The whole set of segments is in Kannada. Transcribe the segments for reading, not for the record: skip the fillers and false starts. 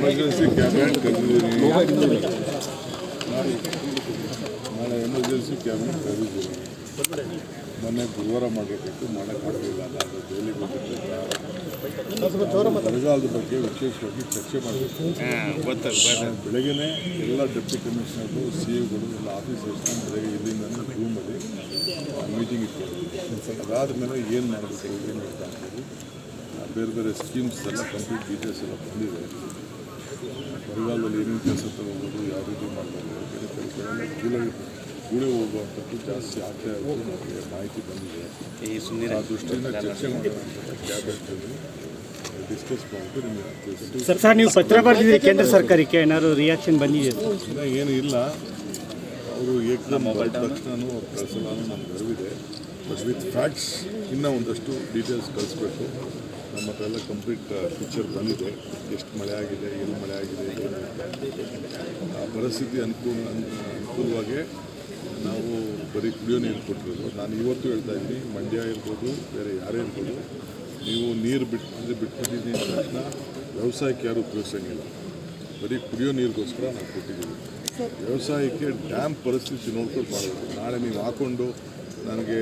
Emergency cabinet ಕರೆದಿದ್ದೀನಿ. ನಾಳೆ ಎಮರ್ಜೆನ್ಸಿ ಕ್ಯಾಬಿನೆಟ್ ಕರೆದಿದ್ದೀನಿ. ಮೊನ್ನೆ ಗುರುವಾರ ಮಾಡಬೇಕಿತ್ತು, ಮಾಡೋಕ್ಕಾಗಲಿಲ್ಲ. ನಾನು ದೆಹಲಿಗೆ ಬರಗಾಲದ ಬಗ್ಗೆ ವಿಶೇಷವಾಗಿ ಚರ್ಚೆ ಮಾಡಬೇಕು. ಬೆಳಗ್ಗೆ ಎಲ್ಲ ಡೆಪ್ಟಿ ಕಮಿಷನರ್ಗಳು, CEOಗಳು ಎಲ್ಲ ಆಫೀಸರ್ಸ್ನ ಬೆಳಗ್ಗೆ ಇಲ್ಲಿಂದ ರೂಮಲ್ಲಿ ಮೀಟಿಂಗ್ ಇಟ್ಕೊಂಡು ಅದಾದ ಮೇಲೆ ಏನು ಮಾಡಬೇಕು, ಏನು ಅಂತ ಅಂತೇಳಿ ಬೇರೆ ಬೇರೆ ಸ್ಕೀಮ್ಸ್ ಎಲ್ಲ ಕಂಪ್ಲೀಟ್ ಡೀಟೇಲ್ಸ್ ಎಲ್ಲ ಬಂದಿದೆ. ಬರಗಾಲದಲ್ಲಿ ಏನೇನು ಕೆಲಸ ತಗೋಬೋದು, ಯಾವ ರೀತಿ ಮಾಡಬೇಕು, ಬೇರೆ ಕೆಲಸಗಳೆಲ್ಲ ಕೂಡಿ ಹೋಗುವಂಥದ್ದು ಜಾಸ್ತಿ ಆಗ್ತಾ ಇರೋದು ನಮಗೆ ಮಾಹಿತಿ ಬಂದಿದೆ. ಆ ದೃಷ್ಟಿಯಿಂದ ಚರ್ಚೆ ಮಾಡೋಣ ಕ್ಯಾಬಿನೆಟ್ನಲ್ಲಿ ಡಿಸ್ಕಸ್ ಮಾಡಿಬಿಟ್ಟು ನಿಮಗೆ ಸರ್, ನೀವು ಪತ್ರ ಬರೆದಿದ್ದೀರಿ ಕೇಂದ್ರ ಸರ್ಕಾರಕ್ಕೆ, ಏನಾದ್ರು ರಿಯಾಕ್ಷನ್ ಬಂದಿದೆ? ಇನ್ನೂ ಏನೂ ಇಲ್ಲ. ಅವರು ಏಕದಮ್ ಬಂದ ತಕ್ಷಣ ಅವ್ರು ಕಳಿಸಲ್ಲ ಅನ್ನೋ ನನಗೆ ಅರಿವಿದೆ. ಬಟ್ ವಿತ್ ಫ್ಯಾಕ್ಟ್ಸ್ ಇನ್ನೂ ಒಂದಷ್ಟು ಡೀಟೇಲ್ಸ್ ಕಳಿಸ್ಬೇಕು. ನಮ್ಮ ಹತ್ರ ಎಲ್ಲ ಕಂಪ್ಲೀಟ್ ಪಿಕ್ಚರ್ ಬಂದಿದೆ. ಎಷ್ಟು ಮಳೆ ಆಗಿದೆ, ಎಲ್ಲಿ ಮಳೆ ಆಗಿದೆ, ಆ ಪರಿಸ್ಥಿತಿ ಅನುಕೂಲವಾಗಿ ನಾವು ಬರೀ ಕುಡಿಯೋ ನೀರು ಕೊಟ್ಟಿರೋದು. ನಾನು ಇವತ್ತು ಹೇಳ್ತಾ ಇದ್ದೀನಿ, ಮಂಡ್ಯ ಇರ್ಬೋದು, ಬೇರೆ ಯಾರೇ ಇರ್ಬೋದು, ನೀವು ನೀರು ಬಿಟ್ಬಿಟ್ಟಿದ್ದೀನಿ ಅಂದ ತಕ್ಷಣ ವ್ಯವಸಾಯಕ್ಕೆ ಯಾರೂ ಉಪಯೋಗಿಸೋಂಗಿಲ್ಲ. ಬರೀ ಕುಡಿಯೋ ನೀರಿಗೋಸ್ಕರ ನಾವು ಕೊಟ್ಟಿದ್ದೀವಿ. ವ್ಯವಸಾಯಕ್ಕೆ ಡ್ಯಾಮ್ ಪರಿಸ್ಥಿತಿ ನೋಡ್ಕೊಂಡು ಮಾಡಬೇಕು. ನಾಳೆ ನೀವು ಹಾಕ್ಕೊಂಡು ನನಗೆ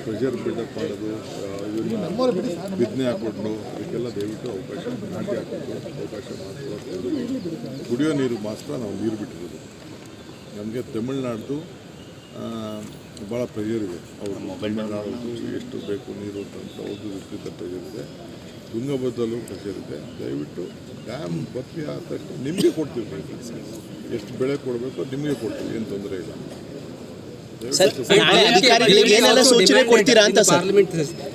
ಪ್ರೆಷರ್ ಬಿಲ್ಡಪ್ ಮಾಡೋದು, ಇದನ್ನು ಬಿತ್ತನೆ ಹಾಕ್ಕೊಂಡು ಅದಕ್ಕೆಲ್ಲ ದಯವಿಟ್ಟು ಅವಕಾಶ, ನಾಟಿ ಹಾಕ್ಕೊಂಡು ಅವಕಾಶ ಮಾಡಿಕೊಡ್ತೀವಿ. ಕುಡಿಯೋ ನೀರು ಮಾತ್ರ ನಾವು ನೀರು ಬಿಟ್ಟಿರೋದು. ನಮಗೆ ತಮಿಳ್ನಾಡ್ದು ಭಾಳ ಪ್ರೆಷರ್ ಇದೆ. ಅವರು ತಮಿಳ್ನಾಡು ಎಷ್ಟು ಬೇಕು ನೀರು ಅಂತ ಅವ್ರದ್ದು ವಿಪರೀತ ಪ್ರೆಷರ್ ಇದೆ. ತುಂಗಭದ್ರಲ್ಲೂ ಪ್ರೆಷರ್ ಇದೆ. ದಯವಿಟ್ಟು ಡ್ಯಾಮ್ ಭರ್ತಿ ಆದ ತಕ್ಷಣ ನಿಮಗೆ ಕೊಡ್ತೀವಿ. ಎಷ್ಟು ಬೆಳೆ ಕೊಡಬೇಕು ನಿಮಗೆ ಕೊಡ್ತೀವಿ, ಏನು ತೊಂದರೆ ಇಲ್ಲ. Parliament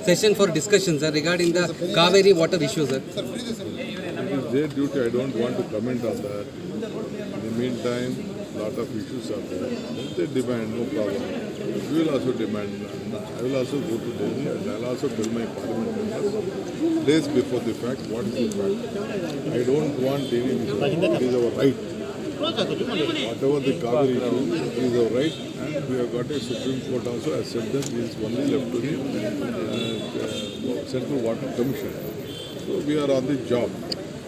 session for discussion, sir, regarding the Kaveri water issue, sir. It is their duty. I don't want to comment on that. In the meantime, lot of issues are there. If they demand, no problem. We will also demand. I will also go to Delhi and I will also tell my parliament members days before the fact what is the fact. I don't want any issue. It is our right. Whatever the Kaveri issue is our right, and we have got a Supreme Court also has said that it is only left to the Central Water Commission. So we are on the job.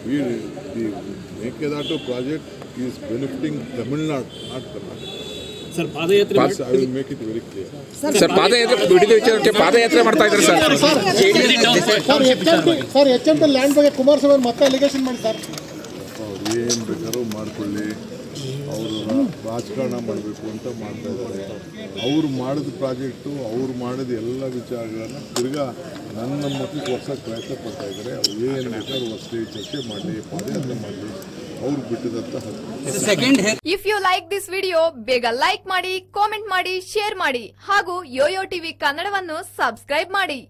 The Mekadatu project is benefiting Tamil Nadu, not Karnataka. Sir, ಪಾದಯಾತ್ರೆ I will make it very clear. Sir, ಪಾದಯಾತ್ರೆ ಬಿಡಿದ ವಿಚಾರಕ್ಕೆ ಪಾದಯಾತ್ರೆ ಮಾಡ್ತಾ ಇದ್ದಾರೆ ಸರ್. HMP ಲ್ಯಾಂಡ್ ಬಗ್ಗೆ ಕುಮಾರಸ್ವಾಮಿ ಮತ್ತೆ ಅಲಿಗೇಷನ್ ಮಾಡಿದ್ದಾರೆ. ಅವ್ರು ಏನು ಬೇಕಾದ್ರೂ ಮಾಡ್ಕೊಳ್ಳಿ, ಅವರು ರಾಜಕಾರಣ ಮಾಡಬೇಕು ಅಂತ ಮಾಡ್ತಾ ಇದ್ದಾರೆ. ಅವ್ರು ಮಾಡಿದ ಪ್ರಾಜೆಕ್ಟು, ಅವ್ರು ಮಾಡಿದ ಎಲ್ಲ ವಿಚಾರಗಳನ್ನು ತಿರ್ಗಾ ನನ್ನ ಮಕ್ಕಳಿಗೆ ವರ್ಷಕ್ಕೆ ಪ್ರಯತ್ನ ಪಡ್ತಾ ಇದ್ದಾರೆ. ಅವ್ರು ಏನು ಬೇಕಾದ್ರೂ ವರ್ಷ ಚರ್ಚೆ ಮಾಡಲಿ, ಪಾದಯಾತ್ರೆ ಮಾಡಲಿ, ಅವ್ರು ಬಿಟ್ಟಿದಂತ ಹಕ್ಕು. If you like this video, ಬೇಗ ಲೈಕ್ ಮಾಡಿ, ಕಾಮೆಂಟ್ ಮಾಡಿ, ಶೇರ್ ಮಾಡಿ ಹಾಗೂ ಯೋಯೋ ಟಿವಿ ಕನ್ನಡವನ್ನು ಸಬ್ಸ್ಕ್ರೈಬ್ ಮಾಡಿ.